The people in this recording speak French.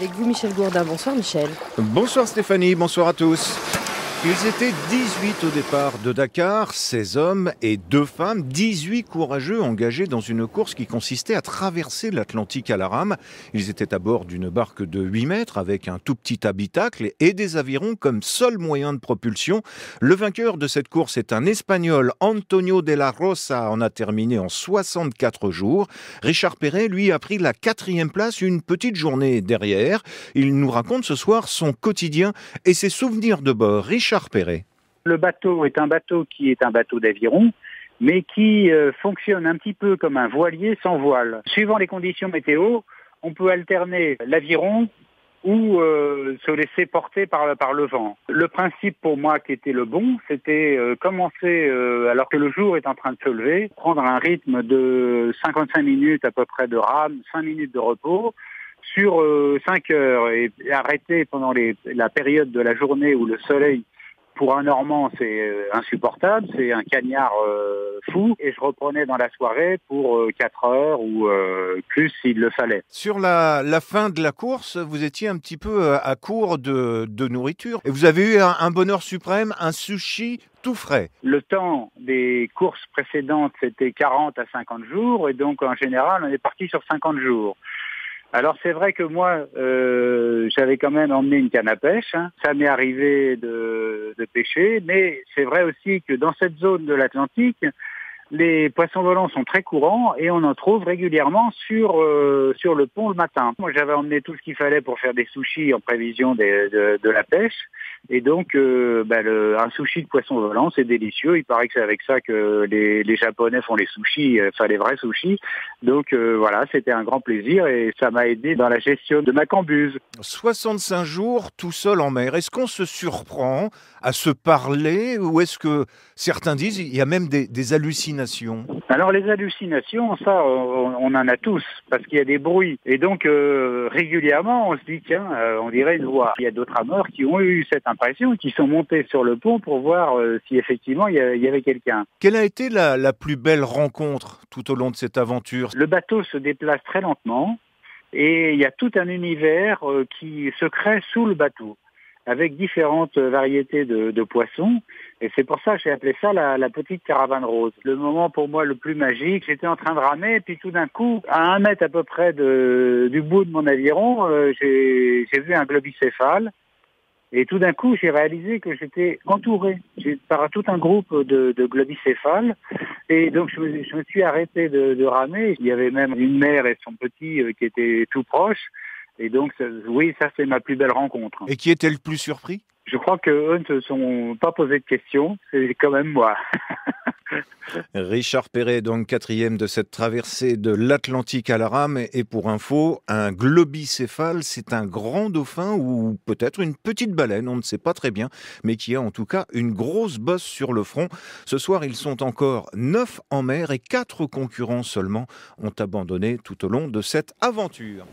avec vous Michel Gourdin. Bonsoir Michel. Bonsoir Stéphanie, bonsoir à tous. Ils étaient 18 au départ de Dakar, 16 hommes et 2 femmes, 18 courageux engagés dans une course qui consistait à traverser l'Atlantique à la rame. Ils étaient à bord d'une barque de 8 mètres avec un tout petit habitacle et des avirons comme seul moyen de propulsion. Le vainqueur de cette course est un Espagnol, Antonio de la Rosa, en a terminé en 64 jours. Richard Perret, lui, a pris la 4e place, une petite journée derrière. Il nous raconte ce soir son quotidien et ses souvenirs de bord. Richard Perret. Le bateau est un bateau qui est un bateau d'aviron, mais qui fonctionne un petit peu comme un voilier sans voile. Suivant les conditions météo, on peut alterner l'aviron ou se laisser porter par le vent. Le principe pour moi qui était le bon, c'était commencer alors que le jour est en train de se lever, prendre un rythme de 55 minutes à peu près de rame, 5 minutes de repos, sur 5 heures et arrêter pendant la période de la journée où le soleil, pour un Normand, c'est insupportable, c'est un cagnard fou, et je reprenais dans la soirée pour 4 heures ou plus s'il le fallait. Sur la fin de la course, vous étiez un petit peu à court de nourriture, et vous avez eu un bonheur suprême, un sushi tout frais. Le temps des courses précédentes, c'était 40 à 50 jours, et donc en général, on est parti sur 50 jours. Alors c'est vrai que moi, j'avais quand même emmené une canne à pêche. Ça m'est arrivé de pêcher, mais c'est vrai aussi que dans cette zone de l'Atlantique, les poissons volants sont très courants et on en trouve régulièrement sur le pont le matin. Moi, j'avais emmené tout ce qu'il fallait pour faire des sushis en prévision de la pêche. Et donc, un sushi de poisson volant, c'est délicieux. Il paraît que c'est avec ça que les Japonais font les sushis, les vrais sushis. Donc voilà, c'était un grand plaisir et ça m'a aidé dans la gestion de ma cambuse. 65 jours tout seul en mer. Est-ce qu'on se surprend à se parler ou est-ce que certains disent il y a même des hallucinations? Alors les hallucinations, ça, on en a tous, parce qu'il y a des bruits. Et donc, régulièrement, on se dit, tiens, on dirait une voix. Il y a d'autres rameurs qui ont eu cette impression, qui sont montés sur le pont pour voir si effectivement il y avait quelqu'un. Quelle a été la plus belle rencontre tout au long de cette aventure? Le bateau se déplace très lentement et il y a tout un univers qui se crée sous le bateau, avec différentes variétés de poissons. Et c'est pour ça que j'ai appelé ça la petite caravane rose. Le moment pour moi le plus magique, j'étais en train de ramer, et puis tout d'un coup, à 1 mètre à peu près du bout de mon aviron, j'ai vu un globicéphale. Et tout d'un coup, j'ai réalisé que j'étais entouré par tout un groupe de globicéphales. Et donc, je me suis arrêté de ramer. Il y avait même une mère et son petit qui étaient tout proches. Et donc, ça c'est ma plus belle rencontre. Et qui était le plus surpris? Je crois qu'eux ne se sont pas posé de questions. C'est quand même moi. Richard Perret, donc 4e de cette traversée de l'Atlantique à la rame. Et pour info, un globicéphale, c'est un grand dauphin ou peut-être une petite baleine, on ne sait pas très bien, mais qui a en tout cas une grosse bosse sur le front. Ce soir, ils sont encore 9 en mer et 4 concurrents seulement ont abandonné tout au long de cette aventure.